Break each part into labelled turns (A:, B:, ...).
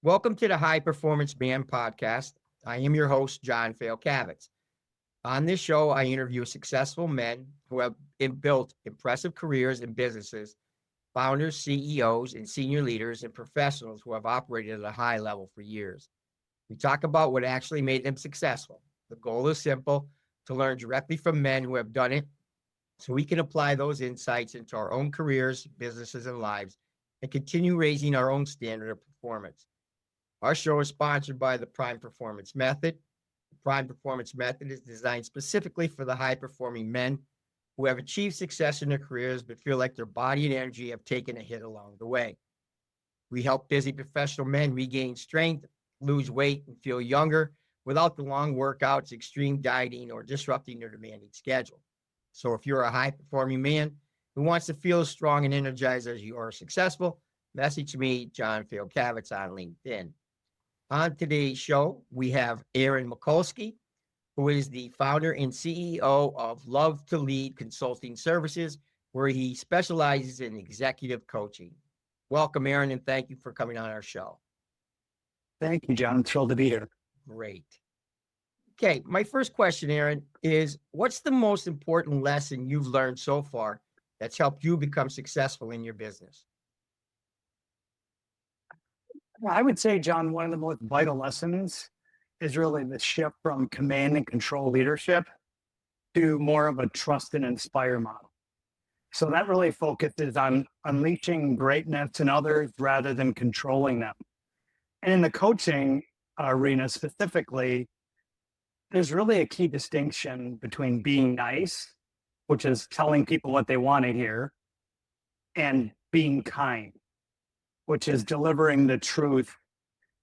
A: Welcome to the High Performance Man podcast. I am your host, John Fayocavitz. On this show, I interview successful men who have built impressive careers in businesses, founders, CEOs, and senior leaders and professionals who have operated at a high level for years. We talk about what actually made them successful. The goal is simple: to learn directly from men who have done it so we can apply those insights into our own careers, businesses, and lives and continue raising our own standard of performance. Our show is sponsored by the Prime Performance Method. The Prime Performance Method is designed specifically for the high-performing men who have achieved success in their careers but feel like their body and energy have taken a hit along the way. We help busy professional men regain strength, lose weight, and feel younger without the long workouts, extreme dieting, or disrupting their demanding schedule. So if you're a high-performing man who wants to feel as strong and energized as you are successful, message me, John Fayocavitz, on LinkedIn. On today's show, we have Aaron Mikulsky, who is the founder and CEO of Love to Lead Consulting Services, where he specializes in executive coaching. Welcome, Aaron, and thank you for coming on our show.
B: Thank you, John. I'm thrilled to be here.
A: Great. Okay, my first question, Aaron, is what's the most important lesson you've learned so far that's helped you become successful in your business?
B: I would say, John, one of the most vital lessons is really the shift from command and control leadership to more of a trust and inspire model. So that really focuses on unleashing greatness in others rather than controlling them. And in the coaching arena specifically, there's really a key distinction between being nice, which is telling people what they want to hear, and being kind, which is delivering the truth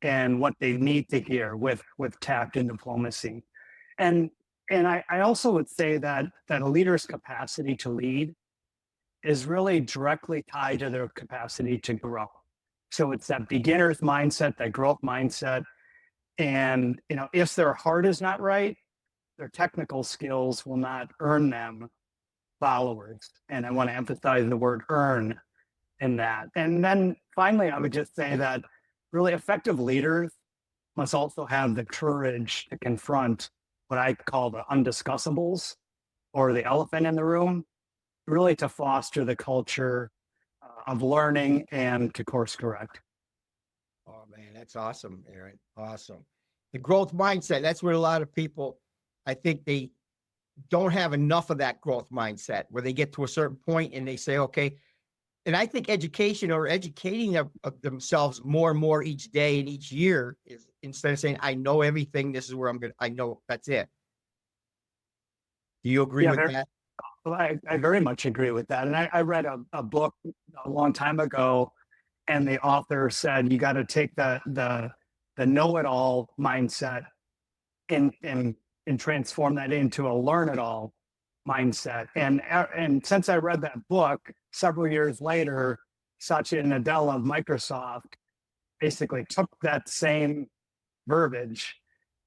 B: and what they need to hear with tact and diplomacy. And I also would say that a leader's capacity to lead is really directly tied to their capacity to grow. So it's that beginner's mindset, that growth mindset. And if their heart is not right, their technical skills will not earn them followers. And I want to emphasize the word earn in that. And then finally, I would just say that really effective leaders must also have the courage to confront what I call the undiscussables or the elephant in the room, really to foster the culture of learning and to course correct.
A: Oh, man, that's awesome, Aaron. Awesome. The growth mindset, that's where a lot of people, I think they don't have enough of that growth mindset where they get to a certain point and they say, okay, and I think education or educating themselves more and more each day and each year is instead of saying, I know everything, this is where I know that's it. Do you agree with that?
B: Well, I very much agree with that. And I read a book a long time ago, and the author said, you got to take the know-it-all mindset and transform that into a learn-it-all mindset. And since I read that book, several years later, Satya Nadella of Microsoft basically took that same verbiage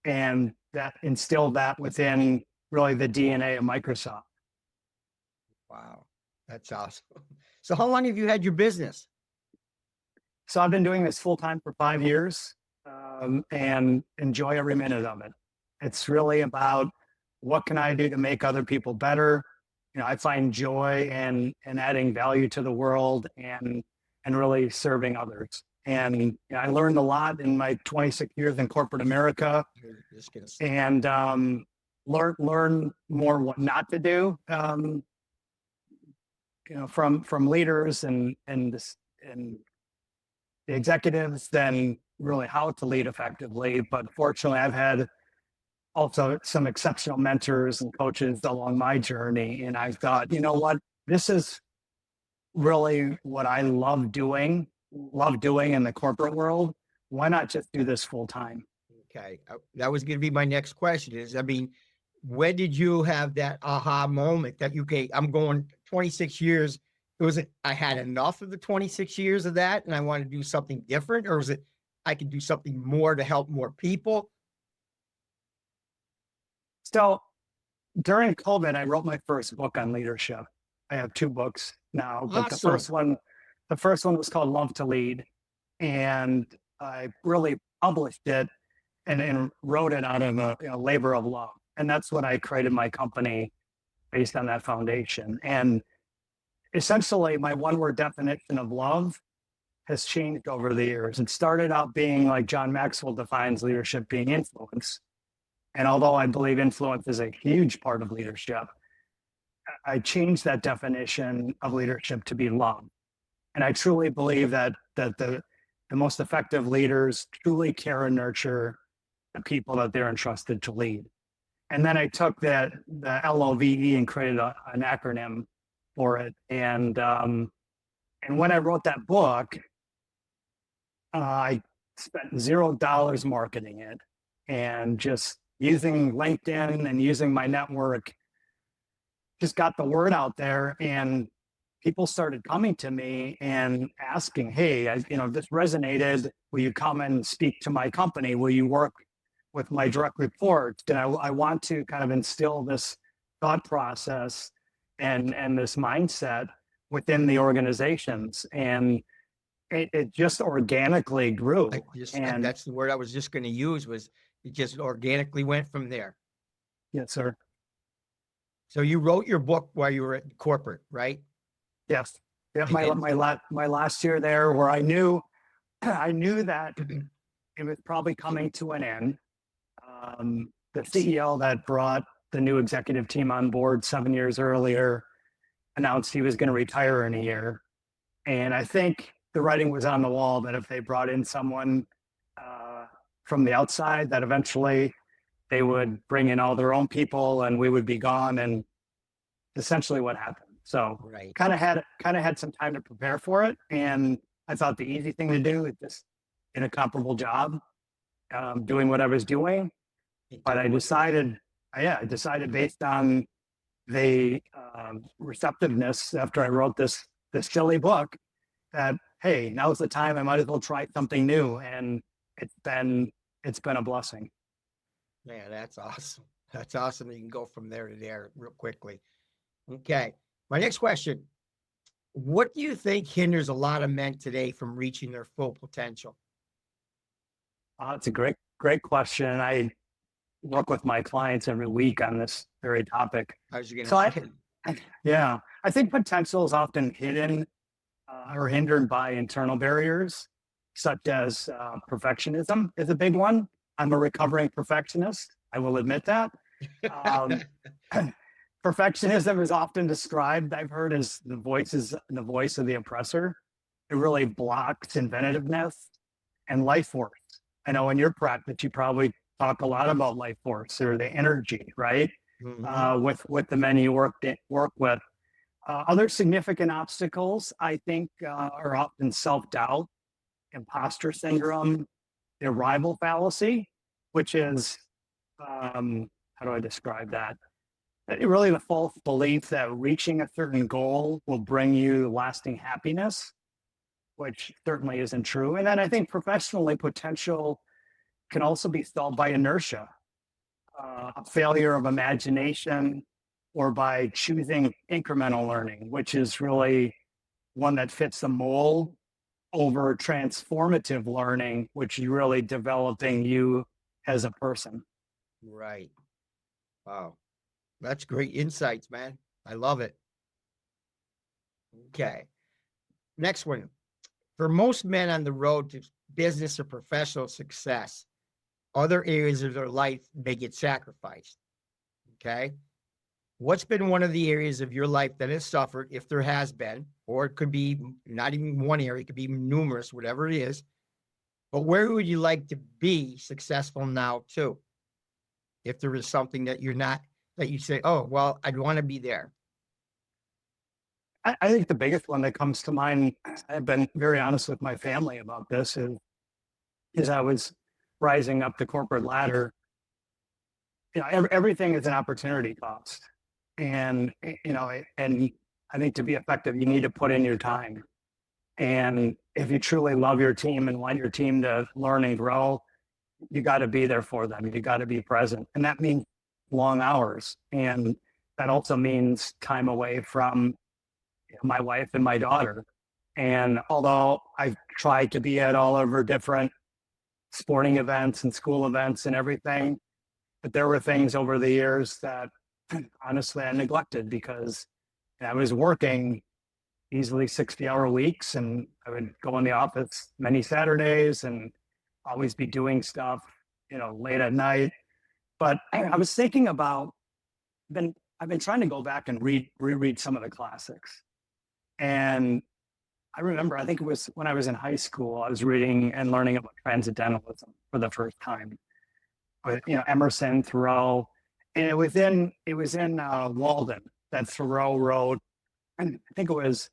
B: and that instilled that within really the DNA of Microsoft.
A: Wow, that's awesome. So how long have you had your business?
B: So I've been doing this full time for 5 years and enjoy every minute of it. It's really about what can I do to make other people better. I find joy in adding value to the world and really serving others. And I learned a lot in my 26 years in corporate America, and learn more what not to do. From leaders and the executives, than really how to lead effectively. But fortunately, I've had also some exceptional mentors and coaches along my journey. And I thought, you know what, this is really what I love doing in the corporate world. Why not just do this full time?
A: Okay. That was going to be my next question when did you have that aha moment that I'm going 26 years? Was it, I had enough of the 26 years of that and I want to do something different? Or was it, I could do something more to help more people?
B: So during COVID, I wrote my first book on leadership. I have 2 books now, but
A: Awesome.
B: the first one was called Love to Lead. And I really published it and wrote it out of a labor of love. And that's what I created my company based on that foundation. And essentially, my one word definition of love has changed over the years. It started out being like John Maxwell defines leadership being influence. And although I believe influence is a huge part of leadership, I changed that definition of leadership to be love. And I truly believe that the most effective leaders truly care and nurture the people that they're entrusted to lead. And then I took the LOVE and created an acronym for it. And when I wrote that book, I spent $0 marketing it and just using LinkedIn and using my network, just got the word out there, and people started coming to me and asking, "Hey, this resonated. Will you come and speak to my company? Will you work with my direct reports? And I want to kind of instill this thought process and this mindset within the organizations." And it just organically grew.
A: And that's the word I was just going to use, was it just organically went from there.
B: Yes, sir.
A: So you wrote your book while you were at corporate, right?
B: Yes. Yeah. My last year there, where I knew that it was probably coming to an end. The CEO that brought the new executive team on board 7 years earlier announced he was going to retire in a year. And I think the writing was on the wall that if they brought in someone from the outside, that eventually they would bring in all their own people and we would be gone. And essentially what happened. So kind of had some time to prepare for it. And I thought the easy thing to do is just in a comparable job, doing what I was doing. But I decided based on the receptiveness after I wrote this silly book that, hey, now's the time. I might as well try something new. And it's been a blessing.
A: Yeah, that's awesome. That's awesome. You can go from there to there real quickly. Okay. My next question. What do you think hinders a lot of men today from reaching their full potential?
B: It's a great question. I work with my clients every week on this very topic.
A: I was going to say.
B: Yeah, I think potential is often hidden or hindered by internal barriers, such as perfectionism is a big one. I'm a recovering perfectionist. I will admit that. Perfectionism is often described, I've heard, as the voice of the oppressor. It really blocks inventiveness and life force. I know in your practice, you probably talk a lot about life force or the energy, right? Mm-hmm. With the men you work with. Other significant obstacles, I think, are often self-doubt, imposter syndrome, the arrival fallacy, which is, how do I describe that? Really the false belief that reaching a certain goal will bring you lasting happiness, which certainly isn't true. And then I think professionally, potential can also be stalled by inertia, a failure of imagination, or by choosing incremental learning, which is really one that fits the mold, over transformative learning, which is really developing you as a person.
A: Right. Wow. That's great insights, man. I love it. Okay. Next one. For most men on the road to business or professional success, other areas of their life may get sacrificed. Okay. What's been one of the areas of your life that has suffered, if there has been, or it could be not even one area, it could be numerous, whatever it is. But where would you like to be successful now too? If there is something that you're not, that you say, oh, well, I'd want to be there.
B: I think the biggest one that comes to mind, I've been very honest with my family about this, is I was rising up the corporate ladder. Everything is an opportunity cost. And I think to be effective, you need to put in your time. And if you truly love your team and want your team to learn and grow, you got to be there for them. You got to be present. And that means long hours. And that also means time away from my wife and my daughter. And although I've tried to be at all of her different sporting events and school events and everything. But there were things over the years that honestly I neglected because I was working easily 60-hour weeks, and I would go in the office many Saturdays and always be doing stuff, late at night. But I was thinking about, I've been trying to go back and reread some of the classics. And I remember, I think it was when I was in high school, I was reading and learning about transcendentalism for the first time with, Emerson, Thoreau. And it was in Walden that Thoreau wrote, and I think it was,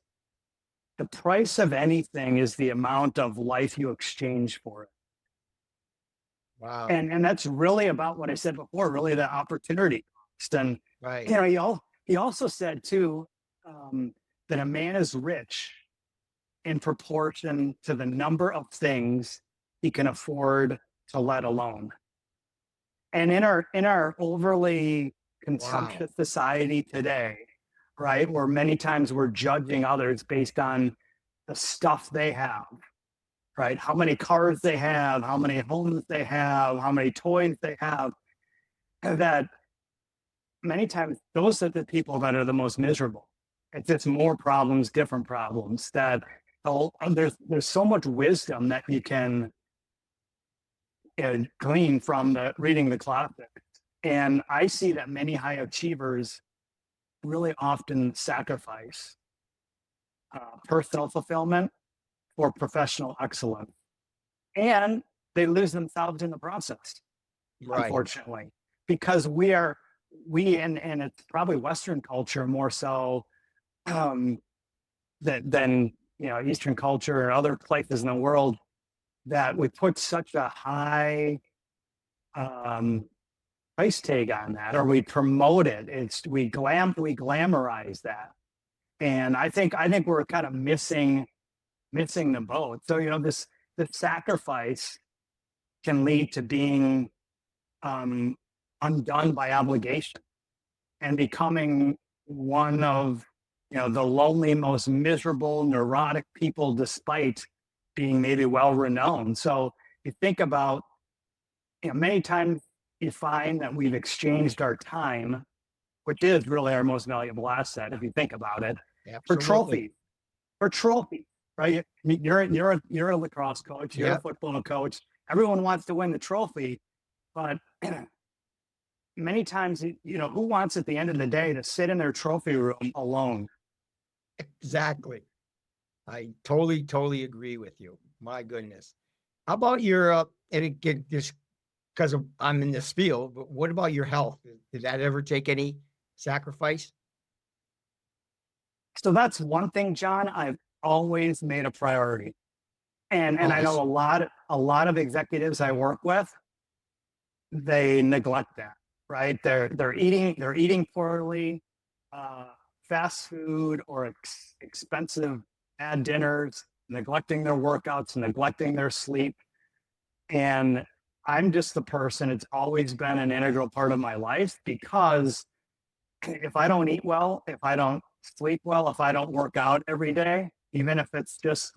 B: the price of anything is the amount of life you exchange for it.
A: Wow.
B: And that's really about what I said before, really the opportunity cost. And,
A: Right.
B: he also said too, that a man is rich in proportion to the number of things he can afford to let alone. And in our overly consumptive society today, right, where many times we're judging others based on the stuff they have, right? How many cars they have, how many homes they have, how many toys they have, that many times those are the people that are the most miserable. It's just more problems, different problems, that there's so much wisdom that you can glean from reading the classics. And I see that many high achievers really often sacrifice personal fulfillment for professional excellence. And they lose themselves in the process, unfortunately, because and it's probably Western culture more so than Eastern culture or other places in the world, that we put such a high price tag on that, or we promote it. We glamorize that, and I think we're kind of missing the boat. So this sacrifice can lead to being undone by obligation and becoming one of the lonely, most miserable, neurotic people, despite being maybe well renowned. So you think about, many times you find that we've exchanged our time, which is really our most valuable asset, if you think about it, for trophies, right? You're a lacrosse coach, you're a football coach. Everyone wants to win the trophy, but many times, who wants at the end of the day to sit in their trophy room alone?
A: Exactly. I totally agree with you. My goodness. How about your, and again, just because I'm in this field, but what about your health? Did that ever take any sacrifice?
B: So that's one thing, John, I've always made a priority. And I know a lot of executives I work with, they neglect that, right? They're eating poorly, fast food or expensive ad dinners, neglecting their workouts, neglecting their sleep. And I'm just the person, it's always been an integral part of my life, because if I don't eat well, if I don't sleep well, if I don't work out every day, even if it's just,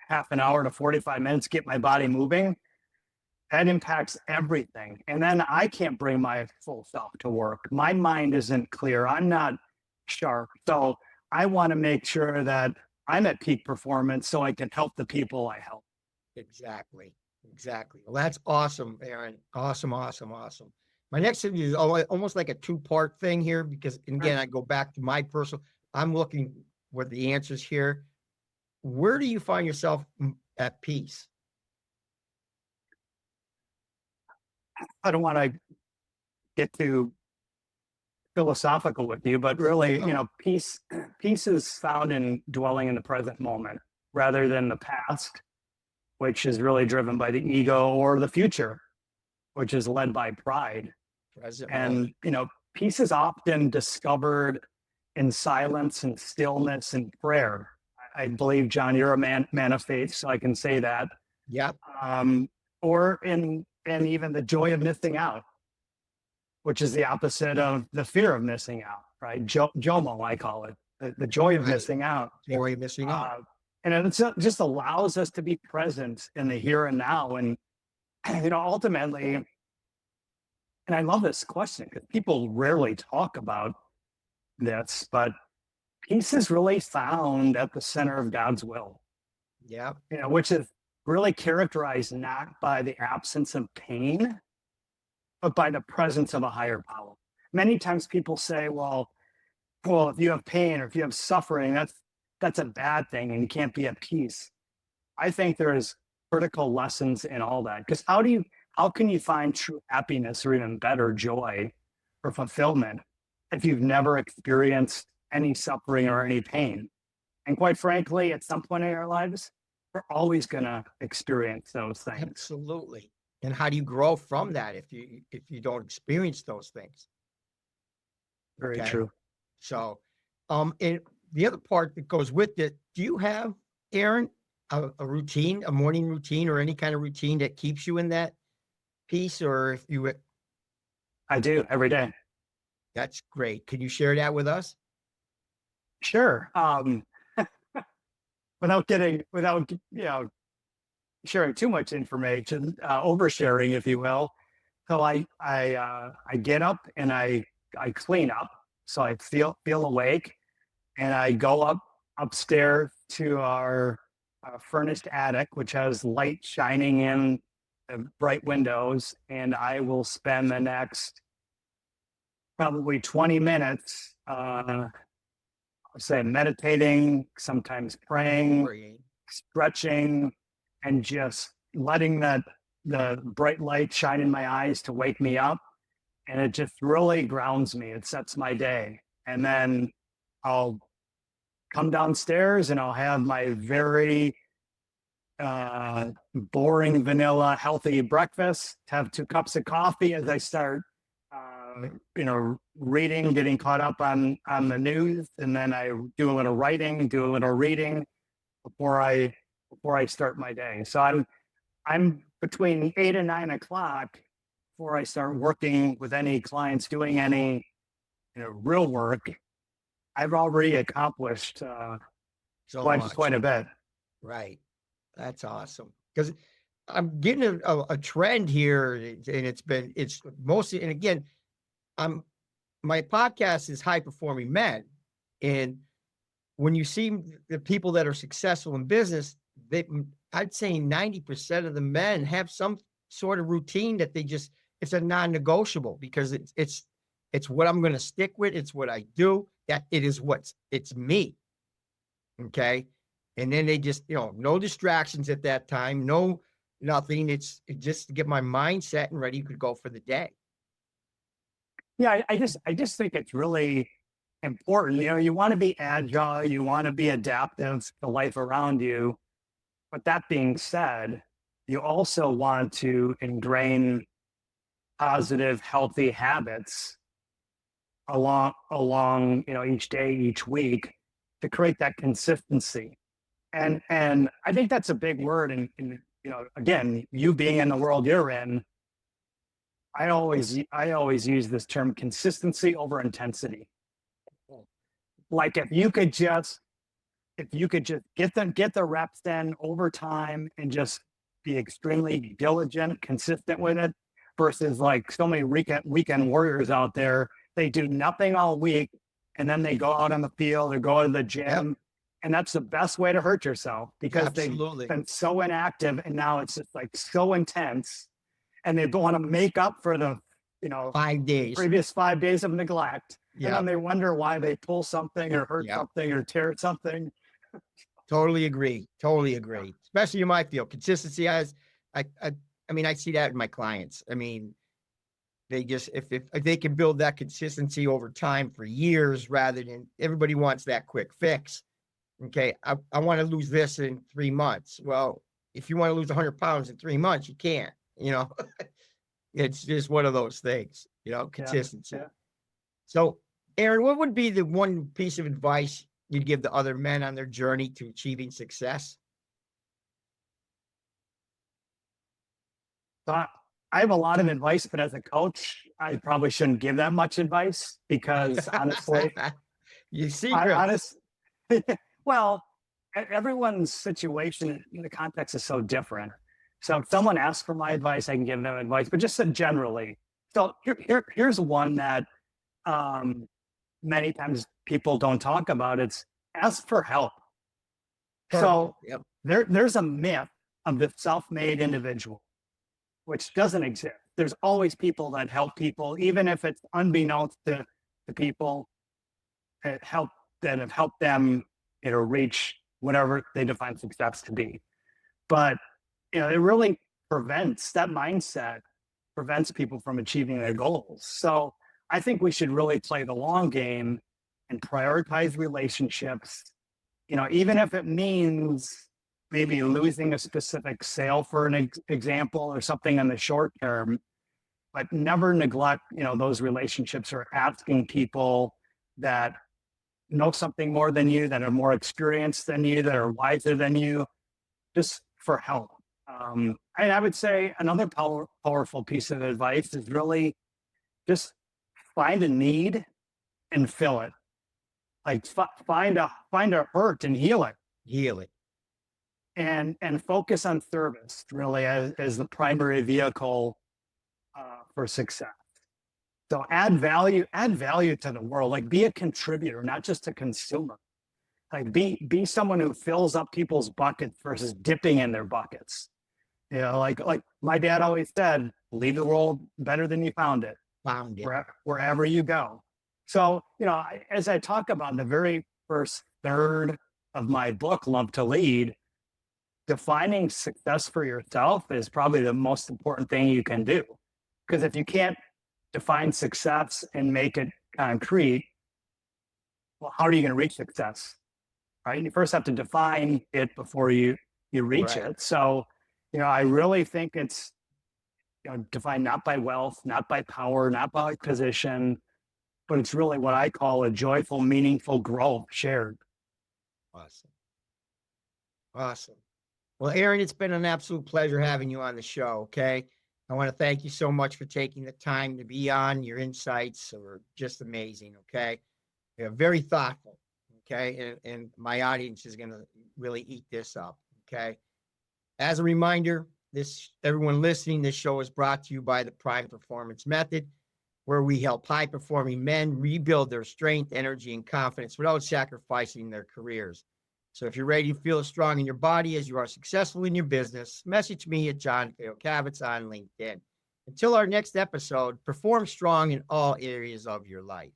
B: half an hour to 45 minutes, get my body moving, that impacts everything. And then I can't bring my full self to work. My mind isn't clear. I'm not sharp. So I want to make sure that I'm at peak performance so I can help the people I help.
A: Exactly. Well, that's awesome, Aaron. Awesome. My next thing is almost like a two-part thing here, because again, I go back to my personal, I'm looking for the answers here. Where do you find yourself at peace?
B: I don't want to get too philosophical with you, but really, peace is found in dwelling in the present moment rather than the past, which is really driven by the ego, or the future, which is led by pride. And peace is often discovered in silence and stillness and prayer. I believe, John, you're a man of faith, so I can say that.
A: Yeah.
B: Or in even the joy of missing out, which is the opposite of the fear of missing out, right? JOMO, I call it, the joy of missing out.
A: Joy of missing out.
B: And it just allows us to be present in the here and now. And, ultimately, and I love this question because people rarely talk about this, but peace is really found at the center of God's will,
A: Yeah.
B: which is really characterized not by the absence of pain, but by the presence of a higher power. Many times people say, well, if you have pain or if you have suffering, that's a bad thing and you can't be at peace. I think there's critical lessons in all that. Because how can you find true happiness or even better joy or fulfillment if you've never experienced any suffering or any pain? And quite frankly, at some point in our lives, we're always going to experience those things.
A: Absolutely. And how do you grow from that if you don't experience those things?
B: Very
A: Okay.
B: true.
A: So, and the other part that goes with it, do you have, Aaron, a routine, a morning routine or any kind of routine that keeps you in that peace? Or if you,
B: I do every day.
A: that's great. Can you share that with us?
B: Sure. Without sharing too much information, oversharing, if you will. So I get up and I clean up, so I feel awake, and I go upstairs to our furnished attic, which has light shining in the bright windows, and I will spend the next probably 20 minutes, say meditating, sometimes praying, stretching, and just letting the bright light shine in my eyes to wake me up. And it just really grounds me. It sets my day. And then I'll come downstairs and I'll have my very boring vanilla healthy breakfast, have 2 cups of coffee as I start reading, getting caught up on the news, and then I do a little writing, do a little reading before I start my day. So I'm between 8 and 9 o'clock before I start working with any clients doing any real work. I've already accomplished quite a bit.
A: Right. That's awesome. Because I'm getting a trend here, and it's mostly, and again, my podcast is high performing men. And when you see the people that are successful in business, I'd say 90% of the men have some sort of routine that it's a non-negotiable, because it's what I'm going to stick with. It's what I do. That it's me. Okay. And then they just, no distractions at that time, no, nothing. It's just to get my mindset and ready to go for the day.
B: Yeah, I just think it's really important. You want to be agile, you want to be adaptive to life around you. But that being said, you also want to ingrain positive, healthy habits along each day, each week, to create that consistency. And I think that's a big word. And again, you being in the world you're in, I always use this term, consistency over intensity. Like if you could just get the reps in over time and just be extremely diligent, consistent with it, versus like so many weekend warriors out there, they do nothing all week and then they go out on the field or go to the gym. Yep. And that's the best way to hurt yourself, because they've been so inactive, and now it's just like so intense, and they want to make up for the
A: 5 days,
B: previous 5 days of neglect. Yep. And then they wonder why they pull something or hurt something or tear something.
A: Totally agree. Especially in my field, consistency. I see that in my clients. I mean, they just, if they can build that consistency over time for years, rather than everybody wants that quick fix. Okay, I want to lose this in 3 months. Well, if you want to lose 100 pounds in 3 months, you can't. It's just one of those things. Consistency. Yeah. So, Aaron, what would be the one piece of advice you'd give to other men on their journey to achieving success?
B: I have a lot of advice, but as a coach, I probably shouldn't give that much advice, because honestly,
A: you see, well,
B: everyone's situation in the context is so different. So if someone asks for my advice, I can give them advice, but just generally. So here's one that many times people don't talk about. It's ask for help. So
A: Yep.
B: there's a myth of the self-made individual, which doesn't exist. There's always people that help people, even if it's unbeknownst to people that have helped them, reach whatever they define success to be. But it really that mindset prevents people from achieving their goals. So I think we should really play the long game and prioritize relationships, even if it means maybe losing a specific sale for an example or something in the short term, but never neglect, those relationships, or asking people that know something more than you, that are more experienced than you, that are wiser than you, just for help. And I would say another powerful piece of advice is really just find a need and fill it. Like find a hurt and heal it.
A: Heal it.
B: And focus on service really as the primary vehicle for success. So add value to the world. Like be a contributor, not just a consumer. Like be someone who fills up people's buckets versus dipping in their buckets. Like my dad always said, leave the world better than you found it.
A: Found it.
B: Wherever you go. So, as I talk about the very first third of my book, Love to Lead, defining success for yourself is probably the most important thing you can do. Because if you can't define success and make it concrete, well, how are you going to reach success? Right? You first have to define it before you reach it. So, I really think it's defined not by wealth, not by power, not by position, but it's really what I call a joyful, meaningful growth shared.
A: Awesome. Well, Aaron, it's been an absolute pleasure having you on the show. Okay. I want to thank you so much for taking the time to be on. Your insights are just amazing. Okay. You're very thoughtful. Okay. And my audience is going to really eat this up. Okay. As a reminder, everyone listening, this show is brought to you by the Prime Performance Method, where we help high-performing men rebuild their strength, energy, and confidence without sacrificing their careers. So if you're ready to feel as strong in your body as you are successful in your business, message me at John Fayocavitz on LinkedIn. Until our next episode, perform strong in all areas of your life.